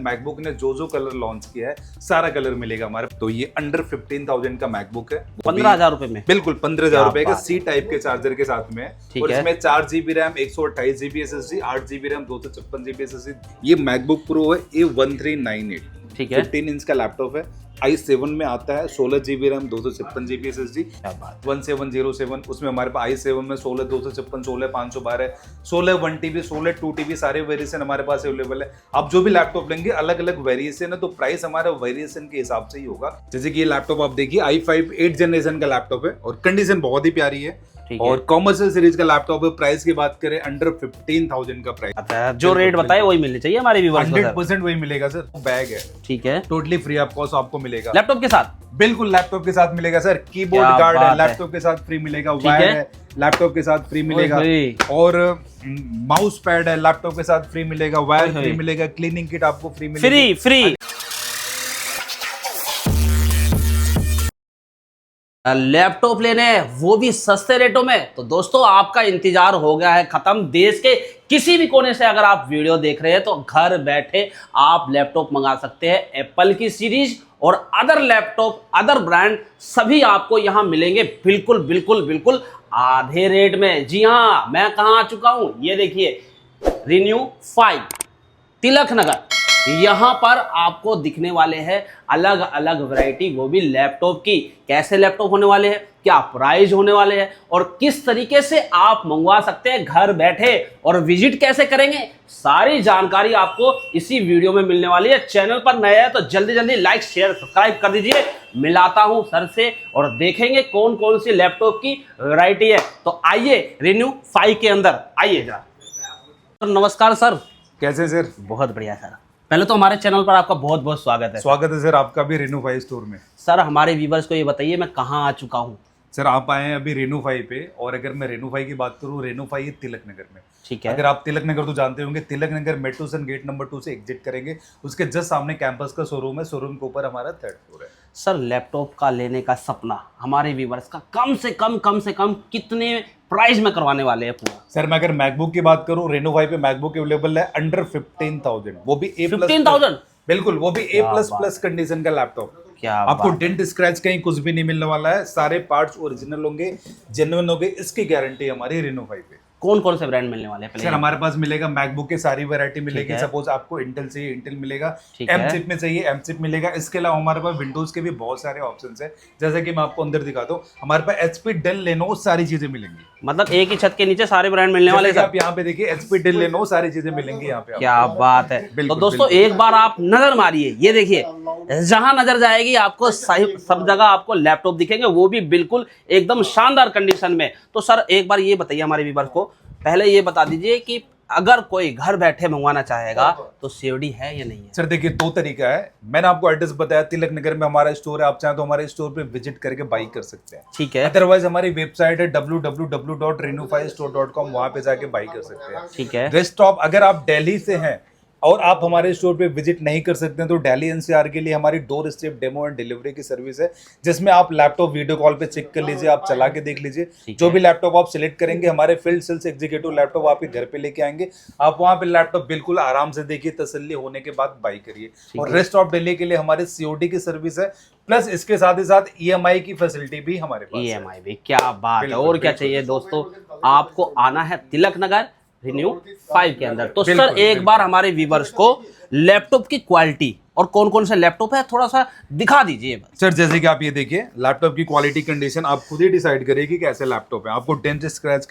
MacBook ने जो colour launch किया है सारा कलर मिलेगा हमारे। तो ये अंडर 15,000 का मैकबुक है, 15,000 रुपए में। बिल्कुल 15,000 रुपए का सी टाइप के चार्जर के साथ में है। और इसमें 4 GB RAM, 128 GB SSD, 8 GB RAM, 256 GB SSD। ये मैकबुक प्रो है A1398, ठीक है। 15 इंच का लैपटॉप है, i7 में आता है, 16 GB रैम, 256 GB SSD, 1707। उसमें हमारे पास i7 में 16 256, 16 512, 16 1TB, 16 2TB सारे वेरिएशन हमारे पास अवेलेबल है। आप जो भी लैपटॉप लेंगे अलग अलग वेरिएशन है, तो प्राइस हमारा वेरिएशन के हिसाब से ही होगा। जैसे कि ये लैपटॉप आप देखिए i5 8 जनरेशन का लैपटॉप है और कंडीशन बहुत ही प्यारी है। और कॉमर्शियल सीरीज का लैपटॉप है। प्राइस की बात करें अंडर 15,000 का प्राइस, जो रेट बताए वही मिलने चाहिए हमारे व्यूअर्स को। 100% वही मिलेगा सर। बैग है, ठीक है, टोटली फ्री ऑफ कॉस्ट आपको मिलेगा लैपटॉप के साथ। बिल्कुल लैपटॉप के साथ मिलेगा सर। कीबोर्ड गार्ड है, लैपटॉप के साथ फ्री मिलेगा। वायर है, लैपटॉप के साथ फ्री मिलेगा। और माउस पैड है, लैपटॉप के साथ फ्री मिलेगा। वायर फ्री मिलेगा। क्लीनिंग किट आपको फ्री मिलेगी। फ्री लैपटॉप लेने हैं वो भी सस्ते रेटों में, तो दोस्तों आपका इंतजार हो गया है खत्म। देश के किसी भी कोने से अगर आप वीडियो देख रहे हैं तो घर बैठे आप लैपटॉप मंगा सकते हैं। एप्पल की सीरीज और अदर लैपटॉप, अदर ब्रांड सभी आपको यहां मिलेंगे बिल्कुल बिल्कुल बिल्कुल आधे रेट में। जी हाँ, मैं कहां आ चुका हूं, ये देखिए रिन्यू 5 तिलक नगर। यहाँ पर आपको दिखने वाले हैं अलग अलग वैरायटी, वो भी लैपटॉप की। कैसे लैपटॉप होने वाले हैं, क्या प्राइस होने वाले हैं और किस तरीके से आप मंगवा सकते हैं घर बैठे और विजिट कैसे करेंगे, सारी जानकारी आपको इसी वीडियो में मिलने वाली है। चैनल पर नए हैं तो जल्दी जल्दी लाइक शेयर सब्सक्राइब कर दीजिए। मिलाता हूं सर से और देखेंगे कौन कौन सी लैपटॉप की वैरायटी है। तो आइए रिन्यू 5 के अंदर आइए जरा। नमस्कार सर। कैसे सर? बहुत बढ़िया सर। पहले तो हमारे चैनल पर आपका बहुत बहुत स्वागत है। स्वागत है सर आपका भी रेनो 5 स्टोर में। सर हमारे व्यूवर्स को ये बताइए मैं कहाँ आ चुका हूँ। सर आप आए हैं अभी रेनो 5 पे, और अगर मैं रेनो 5 की बात करूँ, रेनो 5 है तिलक नगर में। ठीक है। अगर आप तिलक नगर तो जानते होंगे, Tilak Nagar metro station gate number 2 से एग्जिट करेंगे, उसके जस्ट सामने कैंपस का शोरूम है। शोरूम के ऊपर हमारा 3rd फ्लोर है। सर लैपटॉप का लेने का सपना हमारे व्यूवर्स का कम से कम कितने प्राइस में करवाने वाले हैं पूरा? सर मैं अगर मैकबुक की बात करूँ, रेनो 5 पे मैकबुक अवेलेबल है अंडर 15,000, वो भी A+। 15,000? बिल्कुल, वो भी A++ कंडीशन का लैपटॉप। क्या आपको डेंट स्क्रैच कहीं कुछ भी नहीं मिलने वाला है। सारे पार्ट्स ओरिजिनल होंगे, जेन्युइन होंगे, इसकी गारंटी हमारी रेनो 5 पे। कौन कौन से ब्रांड मिलने वाले हैं? सर हमारे पास मिलेगा मैकबुक की सारी वैरायटी मिलेगी। सपोज आपको इंटेल चाहिए, इंटेल मिलेगा। एम चिप में चाहिए, एम चिप मिलेगा। इसके अलावा हमारे पास विंडोज के भी बहुत सारे ऑप्शंस हैं, जैसे कि मैं आपको अंदर दिखाता हूँ। हमारे पास एचपी, डेल, लेनोवो सारी चीजें मिलेंगी। मतलब एक ही छत के नीचे सारे ब्रांड मिलने वाले हैं। आप यहाँ पे देखिए एचपी, डेल, लेनोवो सारी चीजें मिलेंगी यहाँ पे। क्या बात है। तो दोस्तों एक बार आप नजर मारिए, ये देखिए जहां नजर जाएगी आपको सब जगह आपको लैपटॉप दिखेंगे, वो भी बिल्कुल एकदम शानदार कंडीशन में। तो सर एक बार ये बताइए हमारे व्यूअर्स को, पहले ये बता दीजिए कि अगर कोई घर बैठे मंगवाना चाहेगा तो सीओडी है या नहीं है? सर देखिए 2 तरीका है। मैंने आपको एड्रेस बताया, तिलक नगर में हमारा स्टोर है। आप चाहें तो हमारे स्टोर पे विजिट करके बाई कर सकते हैं। ठीक है। अदरवाइज हमारी वेबसाइट है www.reno5store.com, वहां पे जाके बाई कर सकते हैं। ठीक है। डेस्कटॉप अगर आप दिल्ली से हैं और आप हमारे स्टोर पे विजिट नहीं कर सकते हैं, तो दिल्ली एनसीआर के लिए हमारी door step demo and delivery की सर्विस है, जिसमें आप लैपटॉप वीडियो कॉल पे चेक कर लीजिए, आप चला के देख लीजिए। जो भी लैपटॉप आप सिलेक्ट करेंगे, हमारे फील्ड सेल्स एग्जीक्यूटिव लैपटॉप आपके घर पे लेके आएंगे। आप वहां पे लैपटॉप बिल्कुल आराम से देखिए, तसल्ली होने के बाद बाई करिए। और रेस्ट ऑफ दिल्ली के लिए हमारी सीओडी की सर्विस है, प्लस इसके साथ ही साथ ईएमआई की फैसिलिटी भी हमारे पास है। ईएमआई भी, क्या बात है। और क्या चाहिए दोस्तों, आपको आना है तिलक नगर रिन्यू 5 के अंदर। तो सर एक बार हमारे व्यूवर्स को लैपटॉप की क्वालिटी और कौन कौन से लैपटॉप है थोड़ा सा दिखा दीजिए। सर जैसे कि आप ये देखिए, लैपटॉप की क्वालिटी कंडीशन आप खुद ही डिसाइड करिए कि कैसे लैपटॉप है। आपको डेंट स्क्रैच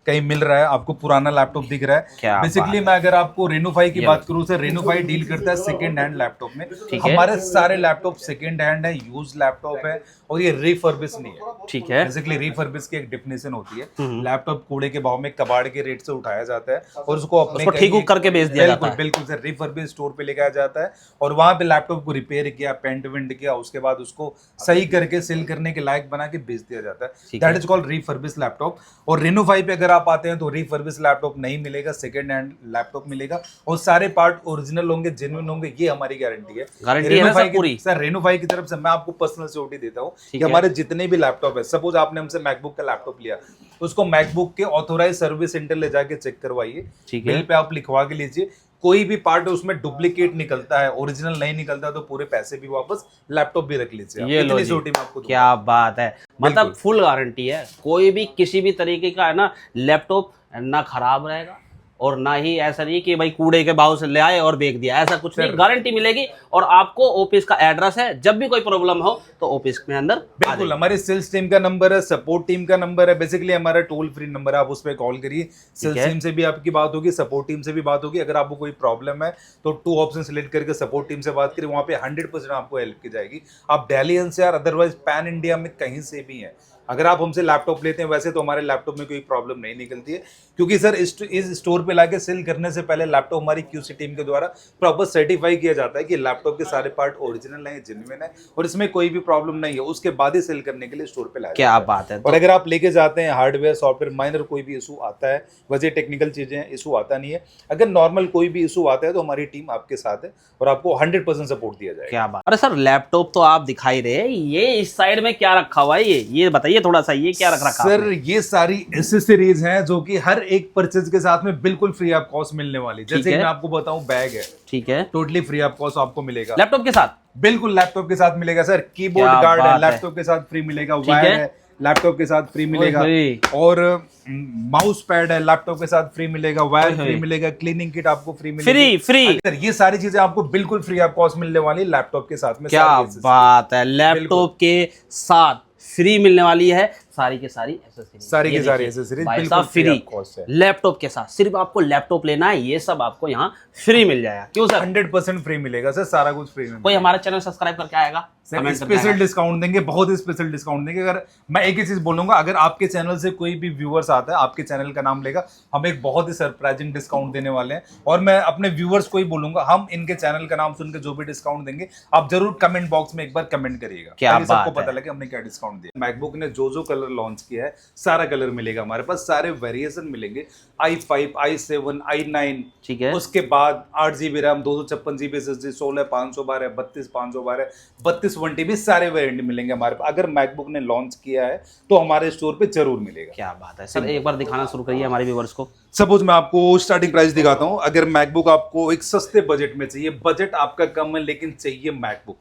कहीं मिल रहा है, आपको पुराना लैपटॉप दिख रहा है। बेसिकली मैं अगर आपको रेनो 5 की बात करूं, सर रेनो 5 डील करता है सेकंड हैंड लैपटॉप में। हमारे सारे लैपटॉप सेकंड हैंड है, यूज लैपटॉप है, और ये रिफर्बिश नहीं है। ठीक है। बेसिकली रिफर्बिश की एक डेफिनेशन होती है, लैपटॉप कूड़े के भाव में कबाड़ के रेट से उठाया जाता है और उसको अपने ठीक करके बेच दिया जाता है। बिल्कुल सर, रिफर्बिश स्टोर पे लेके जाता है और वहां पे लैपटॉप को रिपेयर किया, पेंट वेंट किया, उसके बाद उसको सही करके सेल करने के लायक बना के बेच दिया जाता है। That is called refurbish laptop. और रेनो 5 पे अगर आप आते हैं तो रिफर्बिश लैपटॉप नहीं मिलेगा, सेकंड हैंड लैपटॉप मिलेगा और सारे पार्ट ओरिजिनल होंगे, जेन्युइन होंगे, ये हमारी गारंटी है। रेनो 5 पूरी सर रेनो 5 की तरफ से मैं आपको पर्सनल सिक्योरिटी देता हूँ कि हमारे जितने भी लैपटॉप है, सपोज आपने हमसे मैकबुक का लैपटॉप लिया, उसको मैकबुक के ऑथोराइज सर्विस सेंटर ले जाके चेक करवाइए, बिल पे आप लिखवा के लीजिए। कोई भी पार्ट उसमें डुप्लीकेट निकलता है, ओरिजिनल नहीं निकलता, तो पूरे पैसे भी वापस, लैपटॉप भी रख लीजिए आप। ये लो इतनी जी, छोटी में आपको दूंगा। क्या बात है, मतलब बिल्कुल। फुल गारंटी है, कोई भी किसी भी तरीके का है ना लैपटॉप ना खराब रहेगा और ना ही ऐसा नहीं कि भाई कूड़े के भाव से ले आए और बेच दिया, ऐसा कुछ नहीं, गारंटी मिलेगी। और आपको ऑफिस का एड्रेस है, जब भी कोई प्रॉब्लम हो तो ऑफिस में अंदर बिल्कुल, हमारे सेल्स टीम का नंबर है, सपोर्ट टीम का नंबर है, बेसिकली हमारा टोल फ्री नंबर है, आप उस पर कॉल करिए। सेल्स टीम से भी आपकी बात होगी, सपोर्ट टीम से भी बात होगी। अगर आपको कोई प्रॉब्लम है तो 2 ऑप्शन सिलेक्ट करके सपोर्ट टीम से बात करिए, वहाँ पे 100% आपको हेल्प की जाएगी। आप Delhi NCR otherwise pan India में कहीं से भी हैं, अगर आप हमसे लैपटॉप लेते हैं, वैसे तो हमारे लैपटॉप में कोई प्रॉब्लम नहीं निकलती है, क्योंकि सर इस स्टोर पे लाके सेल करने से पहले लैपटॉप हमारी क्यूसी टीम के द्वारा प्रॉपर सर्टिफाई किया जाता है कि लैपटॉप के सारे पार्ट ओरिजिनल हैं, जेन्युइन है और इसमें कोई भी प्रॉब्लम नहीं है, उसके बाद ही सेल करने के लिए स्टोर पे लाया क्या जाता है। बात है। और अगर आप लेके जाते हैं हार्डवेयर सॉफ्टवेयर माइनर कोई भी इशू आता है, वजह टेक्निकल चीजें हैं, इशू आता नहीं है, अगर नॉर्मल कोई भी इशू आता है तो हमारी टीम आपके साथ है और आपको 100% सपोर्ट दिया जाएगा। क्या बात, अरे सर लैपटॉप तो आप दिखाई रहे हैं, ये इस साइड में क्या रखा हुआ है, ये बताइए थोड़ा सा, ये क्या रख रखा सर आपने? ये सारी एसेसरीज हैं जो कि हर एक परचेज के साथ में बिल्कुल फ्री ऑफ कॉस्ट मिलने वाली। जैसे है। मैं आपको बताऊं, बैग है, ठीक है, टोटली फ्री ऑफ कॉस्ट आपको मिलेगा, लैपटॉप के साथ, बिल्कुल लैपटॉप के साथ मिलेगा सर। कीबोर्ड क्या गार्ड है, बात है। लैपटॉप के साथ फ्री मिलेगा, वायर है। है, लैपटॉप के साथ फ्री मिलेगा, ओए और माउस पैड है, लैपटॉप के साथ फ्री मिलेगा, वायर ओए फ्री मिलेगा, क्लीनिंग किट आपको फ्री मिलेगी, फ्री सर ये सारी चीजें आपको बिल्कुल फ्री ऑफ कॉस्ट मिलने वाली लैपटॉप के साथ में। क्या सारी accessories। बात है, लैपटॉप के साथ फ्री मिलने वाली है सारी की सारी एसेसरीज, सारी की ये सारी देखिए, एसेसरीज भाई बिल्कुल साहब फ्री फ्री ऑफ कॉस्ट है, लैपटॉप के साथ। सिर्फ आपको लैपटॉप लेना है, ये सब आपको यहाँ फ्री मिल जाएगा। क्यों सर? 100% फ्री मिलेगा सर, सारा कुछ फ्री में। कोई हमारा चैनल सब्सक्राइब करके आएगा, कमेंट करके स्पेशल आएगा। डिस्काउंट देंगे, बहुत ही स्पेशल डिस्काउंट देंगे। अगर मैं एक ही चीज बोलूंगा, अगर आपके चैनल से कोई भी व्यूअर्स आता है, आपके चैनल का नाम लेगा, हम एक बहुत ही सरप्राइजिंग डिस्काउंट देने वाले हैं। और मैं अपने व्यूअर्स को ही बोलूंगा, हम इनके चैनल का नाम सुन के जो भी डिस्काउंट देंगे, आप जरूर कमेंट बॉक्स में एक बार कमेंट करिएगा, क्या ताकि सबको बात पता है। लगे हमने क्या डिस्काउंट दिया। मैकबुक ने जो कलर लॉन्च किया है, सारा कलर मिलेगा हमारे पास, सारे वेरिएशन मिलेंगे। i5, i7, i9, ठीक है, उसके बाद 8GB RAM, 256GB SSD, 16/512, 32/512, 32 1TB, सारे वेरिएंट मिलेंगे हमारे पास। अगर मैकबुक ने लॉन्च किया है तो हमारे स्टोर पे जरूर मिलेगा। क्या बात है सर, एक बार दिखाना शुरू करिए हमारे व्यूअर्स को। सपोज मैं आपको स्टार्टिंग प्राइस दिखाता हूं। अगर मैकबुक आपको एक सस्ते बजट में चाहिए, बजट आपका कम है लेकिन चाहिए मैकबुक,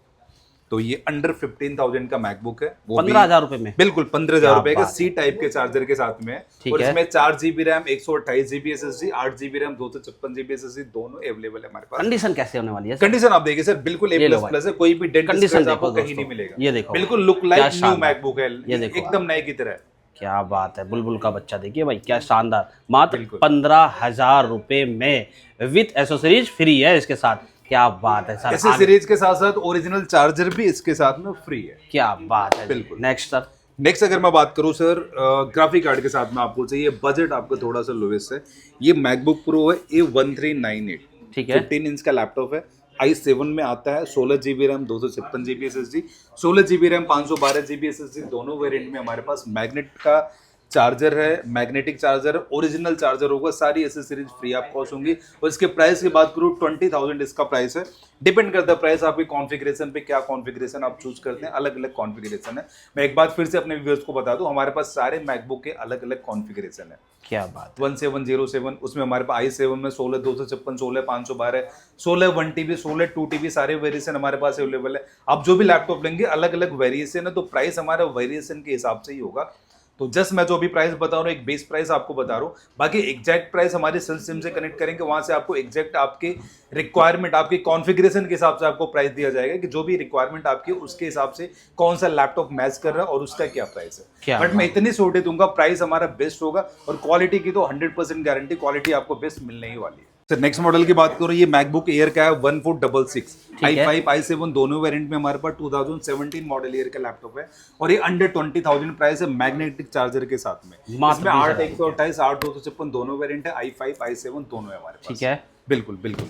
तो ये अंडर 15,000 का मैकबुक है, वो 15,000 रुपए में, बिल्कुल 15,000 रुपए का बात सी टाइप के चार्जर के साथ में है। ठीक और है। इसमें 4GB RAM, 128GB SSD, 8GB RAM, 256GB SSD, दोनों अवेलेबल है हमारे पास। कंडीशन कैसे होने वाली है सर? कंडीशन आप देखिए सर, बिल्कुल ये लो A++ है, कोई भी डेंट कंडीशन स्क्रैच देखो आपको कहीं दोस्तों, नहीं मिलेगा। ये देखो, बिल्कुल लुक लाइक न्यू शानदार। मैकबुक है, ये देखो, एकदम नए की तरह। क्या बात है, बुलबुल का बच्चा देखिए भाई, क्या शानदार, मात्र बिल्कुल। 15,000 रुपए में विथ एसेसरीज फ्री है इसके साथ। क्या बात है सर, ऐसे आगे- सीरीज के साथ साथ ओरिजिनल चार्जर भी इसके साथ में फ्री है। क्या बात है, बिल्कुल। Next sir. नेक्स्ट अगर मैं बात करूं सर, ग्राफिक कार्ड के साथ में आपको चाहिए, बजट आपका थोड़ा सा लोवेस्ट है। ये मैकबुक प्रो है, A1398, ठीक है, 15 इंच का लैपटॉप है, i7 में आता है, 16GB RAM, 256GB SSD, 16GB RAM, 512GB SSD, दोनों वेरिएंट में हमारे पास मैग्नेट का चार्जर है, मैग्नेटिक चार्जर, ओरिजिनल चार्जर होगा, सारी एसेसरीज फ्री ऑफ कॉस्ट होंगी। और इसके प्राइस की बात करूँ, 20,000 इसका प्राइस है। डिपेंड करता है प्राइस आपके कॉन्फ़िगरेशन पे, क्या कॉन्फ़िगरेशन आप चूज करते हैं, अलग अलग कॉन्फ़िगरेशन है। मैं एक बात फिर से अपने व्यूअर्स को बता दूं, हमारे पास सारे मैकबुक के अलग अलग कॉन्फ़िगरेशन है। क्या बात, 1707, उसमें हमारे पास i7 में 16/256, 16/512, 16 1TB, 16 2TB, सारे वेरिएशन हमारे पास अवेलेबल है। आप जो भी लैपटॉप लेंगे, अलग अलग वेरिएशन है, तो प्राइस हमारा वेरिएशन के हिसाब से ही होगा। तो जस्ट मैं जो भी प्राइस बता रहा हूँ, एक बेस प्राइस आपको बता रहा हूँ, बाकी एग्जैक्ट प्राइस हमारे सेल्स टीम से कनेक्ट करेंगे, वहां से आपको एग्जैक्ट आपके रिक्वायरमेंट, आपके कॉन्फ़िगरेशन के हिसाब से आपको प्राइस दिया जाएगा कि जो भी रिक्वायरमेंट आपकी, उसके हिसाब से कौन सा लैपटॉप मैच कर रहा है और उसका क्या प्राइस है। बट मैं इतनी छोटे दूंगा, प्राइस हमारा बेस्ट होगा और क्वालिटी की तो 100% गारंटी, क्वालिटी आपको बेस्ट मिलने ही वाली है। सर नेक्स्ट मॉडल की बात करो, ये मैकबुक एयर का है, 1466, i5 i7 दोनों वेरिएंट में हमारे पास 2017 मॉडल एयर का लैपटॉप है और ये अंडर 20,000 प्राइस है, मैग्नेटिक चार्जर के साथ में। इसमें 8 128, 8 256 दोनों वेरिएंट है, i5 i7 दोनों है हमारे पास। ठीक है, बिल्कुल बिल्कुल।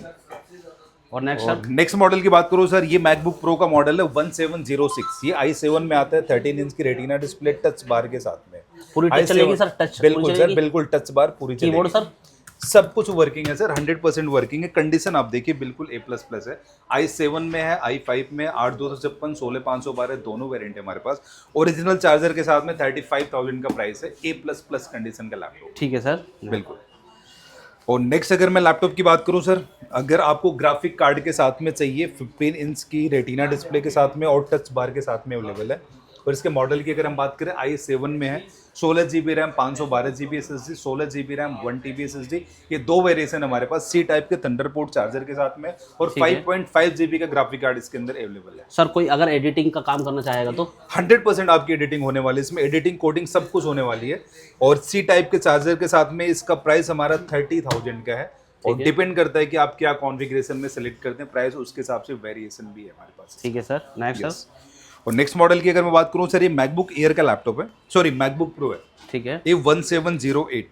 और नेक्स्ट सर, नेक्स्ट मॉडल की बात करो सर, ये मैकबुक प्रो का मॉडल है 1706, ये i7 में आता है, 13 इंच की रेटिना डिस्प्ले, टच बार के साथ में। पूरी टच चलेगी सर, टच बिल्कुल सर, बिल्कुल टच बार पूरी चलेगी। कीबोर्ड सर, सब कुछ वर्किंग है सर, 100% वर्किंग है। कंडीशन आप देखिए बिल्कुल A++ है। i7 में है, i5 में, 8 256, 16 512 दोनों वेरिएंट है हमारे पास। ओरिजिनल चार्जर के साथ में 35,000 का प्राइस है, A++ कंडीशन का लैपटॉप। ठीक है सर, बिल्कुल। और नेक्स्ट अगर मैं लैपटॉप की बात करूं सर, अगर आपको ग्राफिक कार्ड के साथ में चाहिए 15 इंच की रेटिना डिस्प्ले के साथ में और टच बार के साथ में अवेलेबल है। और इसके मॉडल की अगर हम बात करें i7 में है, 16 GB RAM, 512 GB SSD, 16 GB RAM, 1 TB SSD। ये दो वेरिएशन हमारे पास सी टाइप के थंडरबोल्ट चार्जर के साथ में, और ठीक है। 5.5 GB का ग्राफिक कार्ड इसके अंदर अवेलेबल है। सर कोई अगर एडिटिंग का काम करना चाहेगा तो 100% आपकी एडिटिंग होने वाली है, इसमें एडिटिंग कोडिंग सब कुछ होने वाली है। और सी टाइप के चार्जर के साथ में इसका प्राइस हमारा 30,000 का है, और डिपेंड करता है कि आप क्या कॉन्फ़िगरेशन में सेलेक्ट करते हैं, प्राइस उसके हिसाब से वेरिएशन भी है हमारे पास। ठीक है सर। Next Yes. और नेक्स्ट मॉडल की अगर मैं बात करूं सर, ये मैकबुक एयर का लैपटॉप है, सॉरी मैकबुक प्रो है। सर। ठीक है। ये 1708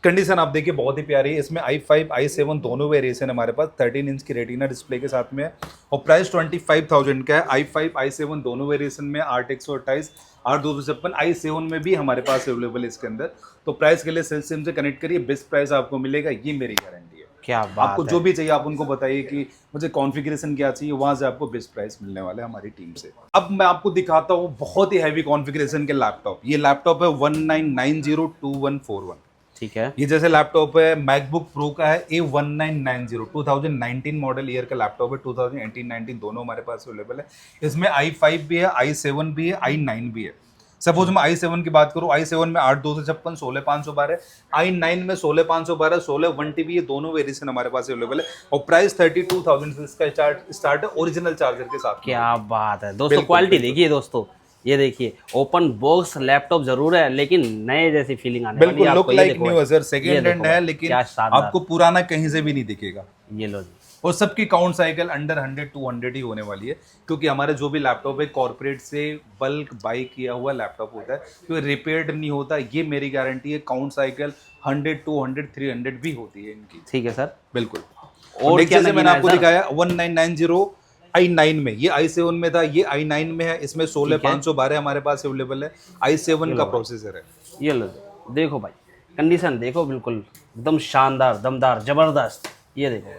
कंडीशन आप देखिए बहुत ही प्यारी है। इसमें i5 i7 दोनों वेरिएशन हमारे पास 13 इंच की रेटिना डिस्प्ले के साथ में है, और प्राइस 25,000 का है। i5 i7 दोनों वेरिएशन में 8 128 8 256 i7 में भी हमारे पास अवेलेबल है इसके अंदर। तो प्राइस के लिए सेल्स सिम से कनेक्ट करिए, बेस्ट प्राइस आपको मिलेगा, ये मेरी गारंटी है। क्या बात आपको है। जो भी चाहिए आप उनको बताइए कि मुझे कॉन्फ़िगरेशन क्या चाहिए, वहां से आपको बेस्ट प्राइस मिलने वाला है हमारी टीम से। अब मैं आपको दिखाता हूँ बहुत ही हैवी कॉन्फ़िगरेशन के लैपटॉप। ये लैपटॉप है 19902141। ठीक है। ये जैसे लैपटॉप है मैकबुक प्रो का है A1990 2019 मॉडल ईयर का लैपटॉप है, 2018-19 दोनों हमारे पास अवेलेबल है। इसमें i5 भी है, i7 भी है, i9 भी है। सपोज मैं i7 की बात करूँ, i7 में 8 256 16 512, i9 में 16 512 16 1TB, ये दोनों वेरिएशन हमारे पास अवेलेबल है। और प्राइस 32,000 से इसका स्टार्ट है ओरिजिनल चार्जर के साथ। क्या बात है दोस्तों, क्वालिटी देखिए दोस्तों, ये देखिए ओपन बॉक्स लैपटॉप जरूर है लेकिन नए जैसी फीलिंग आने वाली है बिल्कुल लुक आपको। ये लाइक देखो न्यू भाई, है सर, ये सेकंड देखो हैंड है भाई, लेकिन क्या शानदार। आपको पुराना कहीं से भी नहीं दिखेगा। ये लो जी। और सबकी काउंट साइकिल अंडर 100-200 ही होने वाली है, क्योंकि हमारे जो भी लैपटॉप है कॉर्पोरेट से बल्क बाई किया हुआ लैपटॉप होता है, तो रिपेयर्ड नहीं होता, ये मेरी गारंटी है। काउंट साइकिल 100-200-300 भी होती है इनकी। ठीक है सर। बिल्कुल। और नेक्स्ट क्या जैसे मैंने नवीन है आपको सर? दिखाया 1990 i9 में, ये i7 में था, ये i9 में है। इसमें 16512 हमारे पास अवेलेबल है, i7 का प्रोसेसर है। ये लो जी। देखो भाई कंडीशन देखो, बिल्कुल एकदम शानदार दमदार जबरदस्त। ये देखो भाई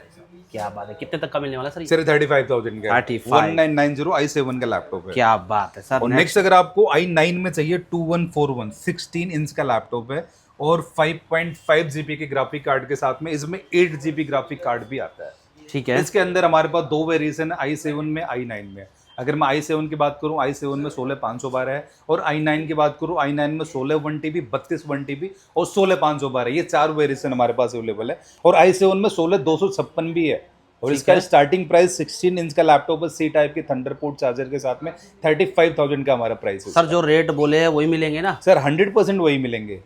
क्या बात है। कितने तक का मिलने वाला है सर ये? सर 35,000 का 35। 1990 i7 का लैपटॉप है। क्या बात है सर। और नेक्स्ट अगर आपको i9 में चाहिए 2141 16 इंच का लैपटॉप है, और 5.5 GB के ग्राफिक कार्ड के साथ में, इसमें 8 GB ग्राफिक कार्ड भी आता है। ठीक है। इसके अंदर हमारे पास दो वेरिएशन है, i7 में i9 में। अगर मैं i7 की बात करूं, i7 में 16512 है, और i9 की बात करूं, i9 में 16 1TB 32 1TB और 16512, ये चार वेरिएशन हमारे पास अवेलेबल है। और i7 में 16256 भी है, और इसका स्टार्टिंग प्राइस 16 इंच का लैपटॉप है, सी टाइप के थंडरबोल्ट चार्जर के साथ में 35,000 का हमारा प्राइस है। सर जो रेट बोले हैं वही मिलेंगे ना? सर 100% वही मिलेंगे।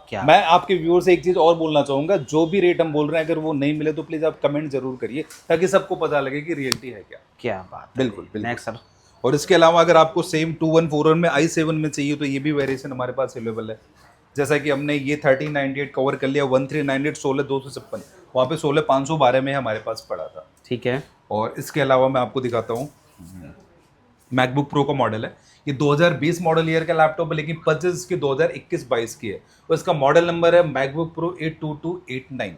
क्या मैं आपके व्यूअर से एक चीज और बोलना चाहूंगा, जो भी रेट हम बोल रहे हैं अगर वो नहीं मिले तो प्लीज आप कमेंट जरूर करिए, ताकि सबको पता लगे कि रियलिटी है क्या। क्या बात है। बिल्कुल बिल्कुल। Next sir. और इसके अलावा अगर आपको सेम 2141 में i7 में चाहिए तो ये भी वेरिएशन हमारे पास अवेलेबल है। जैसा कि हमने ये 1398 कवर कर लिया, 1398 16256, वहाँ पे 16512 में हमारे पास पड़ा था। ठीक है। और इसके अलावा मैं आपको दिखाता हूँ, मैकबुक प्रो का मॉडल है, ये 2020 मॉडल ईयर का लैपटॉप है, लेकिन परचेज इसकी 2021-22 की है। और इसका मॉडल नंबर है मैकबुक प्रो 82289।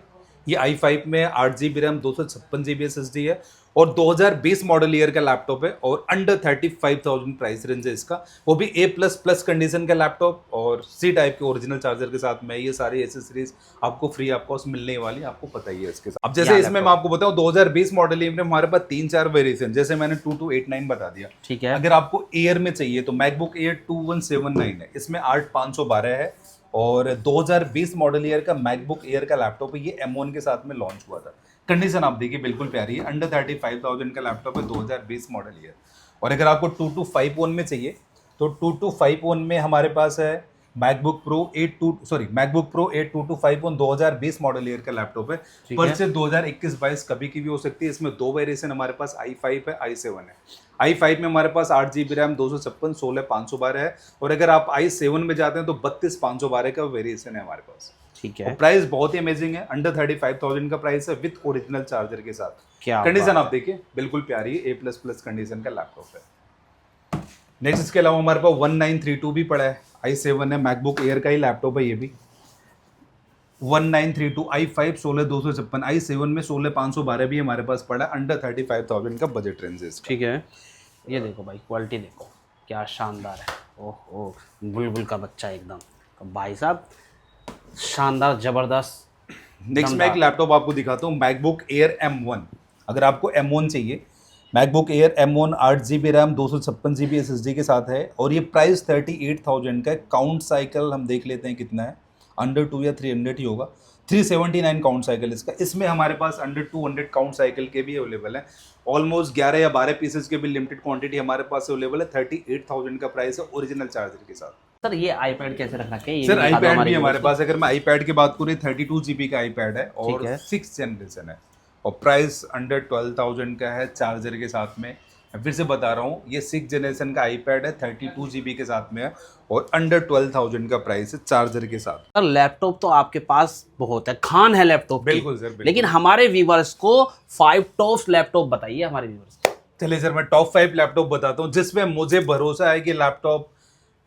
ये i5 में 8 GB रैम 256 GB SSD है, और 2020 मॉडल ईयर का लैपटॉप है, और अंडर 35,000 प्राइस रेंज है इसका, वो भी A++ कंडीशन का लैपटॉप, और सी टाइप के ओरिजिनल चार्जर के साथ में। ये सारी एसेसरीज आपको फ्री ऑफ कॉस्ट मिलने वाली, आपको पता ही है इसके साथ। अब जैसे इसमें मैं आपको बताऊं 2020 मॉडल ईयर में हमारे पास 3-4 वेरिएशन, जैसे मैंने 2289 बता दिया। ठीक है। अगर आपको एयर में चाहिए तो मैकबुक एयर 2179 है, इसमें 8512 है, और 2020 मॉडल ईयर का मैकबुक एयर का लैपटॉप है, ये M1 के साथ में लॉन्च हुआ था। कंडीशन आप देखिए बिल्कुल प्यारी है, अंडर 35,000 का लैपटॉप है, 2020 मॉडल ईयर। और अगर आपको 2251 में चाहिए तो 2251 में हमारे पास है मैकबुक प्रो 82251 2020 मॉडल ईयर का लैपटॉप है, परचेज 2021-22 कभी की भी हो सकती है। इसमें दो वेरिएशन हमारे पास i5 है, i7 है। i5 में हमारे पास 8 GB रैम 256 16512 है, और अगर आप i7 में जाते हैं तो 32512 का वेरिएशन है हमारे पास। ठीक है। प्राइस बहुत ही अमेजिंग है, अंडर 35,000 का प्राइस है विद ओरिजिनल चार्जर के साथ। क्या कंडीशन आप देखिए बिल्कुल प्यारी है, A++ कंडीशन का लैपटॉप है। नेक्स्ट इसके अलावा हमारे पास 1932 भी पड़ा है, i7 है, मैकबुक एयर का ही लैपटॉप है ये भी। 1932 i5 16256, i7 में 16512 भी हमारे पास पड़ा है, अंडर 35,000 का बजट रेंज है इसका। ठीक है। ये देखो भाई क्वालिटी देखो क्या शानदार है। ओह बुलबुल का बच्चा एकदम। तो भाई साहब शानदार जबरदस्त नेक्स्ट मैं एक लैपटॉप आपको दिखाता हूँ, मैकबुक एयर M1। अगर आपको M1 चाहिए, MacBook air M1 8GB RAM 256GB SSD के साथ है और ये प्राइस 38,000 का है। काउंट साइकिल हम देख लेते हैं कितना है, अंडर 2 या 300 ही होगा। 379 काउंट साइकिल इसका। इसमें हमारे पास अंडर 200 काउंट साइकिल के भी अवेलेबल है। ऑलमोस्ट 11 या 12 पीसेज के भी लिमिटेड क्वांटिटी हमारे पास अवेलेबल है। 38,000 का प्राइस है ओरिजिनल चार्जर के साथ। सर ये आईपैड कैसे रख रखे हैं? सर आईपैड भी हमारे पास, अगर मैं आईपैड की बात करूँ 32GB का आईपैड है और 6th जनरेशन है और प्राइस अंडर 12,000 का है चार्जर के साथ में। मैं फिर से बता रहा हूँ, ये 6th जनरेशन का आईपैड है, 32GB के साथ में है और अंडर 12,000 का प्राइस है चार्जर के साथ। सर लैपटॉप तो आपके पास बहुत है, खान है लैपटॉप की। बिल्कुल सर, बिल्कुल। लेकिन हमारे व्यूवर्स को 5 टॉप लैपटॉप बताइए हमारे व्यूवर्स को। चलिए सर, मैं टॉप 5 लैपटॉप बताता हूँ जिसमें मुझे भरोसा है कि लैपटॉप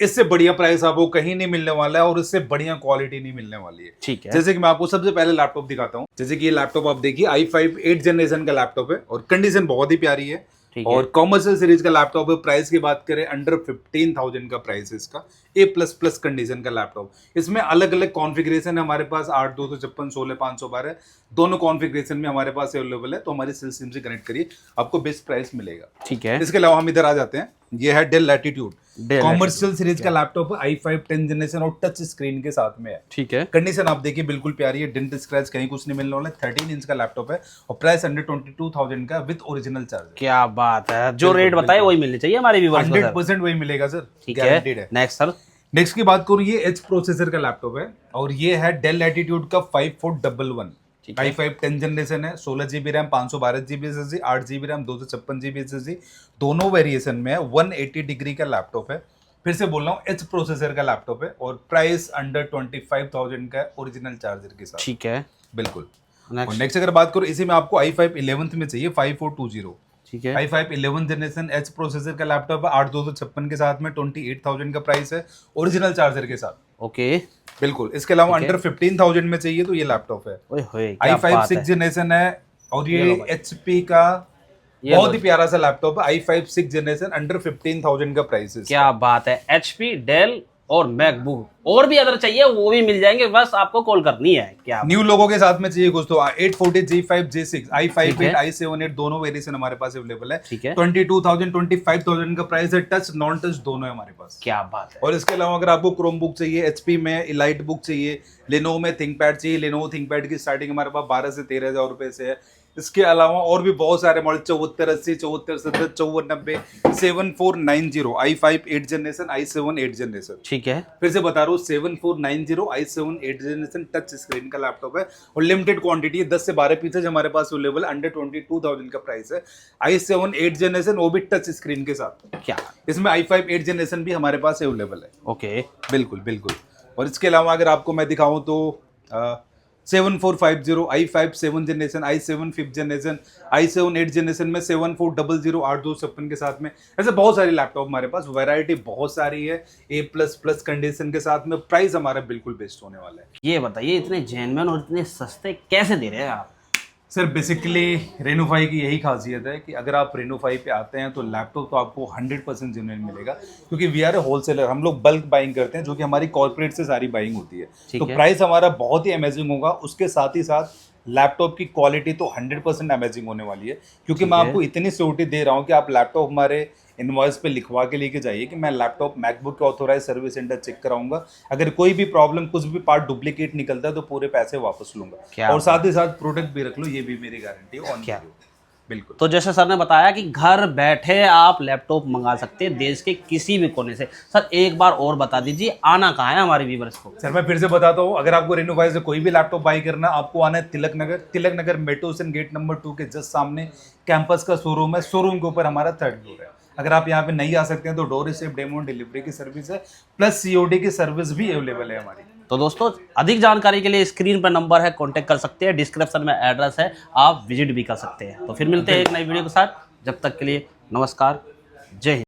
इससे बढ़िया प्राइस आपको कहीं नहीं मिलने वाला है और इससे बढ़िया क्वालिटी नहीं मिलने वाली है। ठीक है। जैसे कि मैं आपको सबसे पहले लैपटॉप दिखाता हूँ। जैसे कि ये लैपटॉप आप देखिए, i5 8th जनरेशन का लैपटॉप है और कंडीशन बहुत ही प्यारी है और कॉमर्शियल सीरीज का लैपटॉप है। प्राइस की बात करें अंडर 15,000 का प्राइस है इसका। A++ कंडीशन का लैपटॉप। इसमें अलग अलग कॉन्फ़िगरेशन है हमारे पास, 8 256 16 512 दोनों कॉन्फ़िगरेशन में हमारे पास अवेलेबल है। तो हमारी सेल्स टीम से कनेक्ट करिए, आपको बेस्ट प्राइस मिलेगा। ठीक है। इसके अलावा हम इधर आ जाते हैं, ये है डेल लैटिट्यूड कॉमर्शियल सीरीज का लैपटॉप है। i5 10th जनरेशन और टच स्क्रीन के साथ में है। ठीक है। कंडीशन आप देखिए बिल्कुल प्यारी है, डेंट स्क्रैच कहीं कुछ नहीं मिलने वाला है। 13 इंच का लैपटॉप है और प्राइस अंडर 22,000 का विद ओरिजिनल चार्जर। क्या बात है, जो रेट बताए वही मिलने चाहिए हमारे व्यूअर्स को। 100% वही मिलेगा सर, गारंटीड है। नेक्स्ट सर, नेक्स्ट की बात करूँ, ये एच प्रोसेसर का लैपटॉप है और ये है डेल लैटिट्यूड का 5411 i5 10th जनरेशन है। 16GB RAM 512GB SSD 8GB RAM 256GB SSD दोनों वेरिएशन में है। 180 डिग्री का लैपटॉप है। फिर से बोल रहा हूँ, एच प्रोसेसर का लैपटॉप है और प्राइस अंडर 25,000 का है ओरिजिनल चार्जर के साथ। ठीक है, बिल्कुल। और नेक्स्ट अगर बात करूँ, इसी में आपको i5 11th में चाहिए 5420। ठीक है। i5 11th generation H processor का लैपटॉप है, 8 256 के साथ में 28,000 का प्राइस है ओरिजिनल चार्जर के साथ। ओके, बिल्कुल। इसके अलावा अंडर 15,000 में चाहिए तो ये लैपटॉप है। i5 6th जनरेशन है और ये HP का बहुत ही प्यारा सा लैपटॉप है। i5 6th जनरेशन अंडर 15,000 का प्राइस है। क्या बात है, HP, डेल और मैकबुक और भी अदर चाहिए वो भी मिल जाएंगे, बस आपको कॉल करनी है। क्या न्यू लोगों के साथ में चाहिए कुछ तो 840 G5 G6 i5 8 i7 8 दोनों वेरिएशन हमारे पास अवेलेबल है। ठीक है। 22,000 25,000 का प्राइस है। टच नॉन टच दोनों है हमारे पास। क्या बात है। और इसके अलावा अगर आपको क्रोम बुक चाहिए, HP में इलाइट बुक चाहिए, लेनोवो में थिंकपैड चाहिए, लेनोवो थिंकपैड की स्टार्टिंग हमारे पास 12 से 13,000 रुपए से है। इसके अलावा और भी बहुत सारे model 7480 7470 5490 7490 i5 8th generation i7 8th generation. ठीक है। फिर से बता रहा हूँ, 7490 i7 8th generation touch screen का लैपटॉप है और लिमिटेड क्वांटिटी है। 10 से 12 पीसेज हमारे पास अवेलेबल, अंडर 22,000 का प्राइस है। i7 8th जनरेशन वो भी टच स्क्रीन के साथ। क्या इसमें i5 8th जनरेशन भी हमारे पास अवेलेबल है। ओके, बिल्कुल बिल्कुल। और इसके अलावा अगर आपको मैं दिखाऊं तो 7450 i5 7th generation i7 5th generation i7 8th generation में 7400 8 के साथ में। ऐसे बहुत सारे लैपटॉप हमारे पास, वैरायटी बहुत सारी है। A++ कंडीशन के साथ में प्राइस हमारा बिल्कुल बेस्ट होने वाला है। ये बताइए इतने जेन्युइन और इतने सस्ते कैसे दे रहे हैं आप? सर बेसिकली रेनोफाई की यही खासियत है कि अगर आप रेनोफाई पे आते हैं तो लैपटॉप तो आपको 100% जेन्युइन मिलेगा, क्योंकि वी आर ए होलसेलर। हम लोग बल्क बाइंग करते हैं, जो कि हमारी कॉर्पोरेट से सारी बाइंग होती है। तो प्राइस हमारा बहुत ही अमेजिंग होगा। उसके साथ ही साथ लैपटॉप की क्वालिटी तो 100% अमेजिंग होने वाली है, क्योंकि मैं आपको इतनी सिक्योरिटी दे रहा हूँ कि आप लैपटॉप हमारे इनवॉइस पे लिखवा के लेके जाइए कि मैं लैपटॉप मैकबुक के ऑथोराइज सर्विस सेंटर चेक कराऊंगा। अगर कोई भी प्रॉब्लम, कुछ भी पार्ट डुप्लीकेट निकलता है तो पूरे पैसे वापस लूंगा। और साथ ही साथ प्रोडक्ट भी रख लो, ये भी मेरी गारंटी है ऑन वीडियो। बिल्कुल। तो जैसे सर ने बताया कि घर बैठे आप लैपटॉप मंगा सकते हैं देश के किसी भी कोने से। सर एक बार और बता दीजिए, आना कहाँ है हमारे व्यूअर्स को? सर मैं फिर से बताता हूँ, अगर आपको रेनोवाई से कोई भी लैपटॉप बाई करना, आपको आना है Tilak Nagar metro station gate number 2 के जस्ट सामने कैंपस का शोरूम है। शोरूम के ऊपर हमारा 3rd फ्लोर है। अगर आप यहाँ पे नहीं आ सकते हैं तो डोर रिसीव डेमो डिलीवरी की सर्विस है, प्लस COD की सर्विस भी अवेलेबल है हमारी। तो दोस्तों अधिक जानकारी के लिए स्क्रीन पर नंबर है, कांटेक्ट कर सकते हैं। डिस्क्रिप्शन में एड्रेस है, आप विजिट भी कर सकते हैं। तो फिर मिलते हैं एक नई वीडियो के साथ। जब तक के लिए नमस्कार, जय हिंद।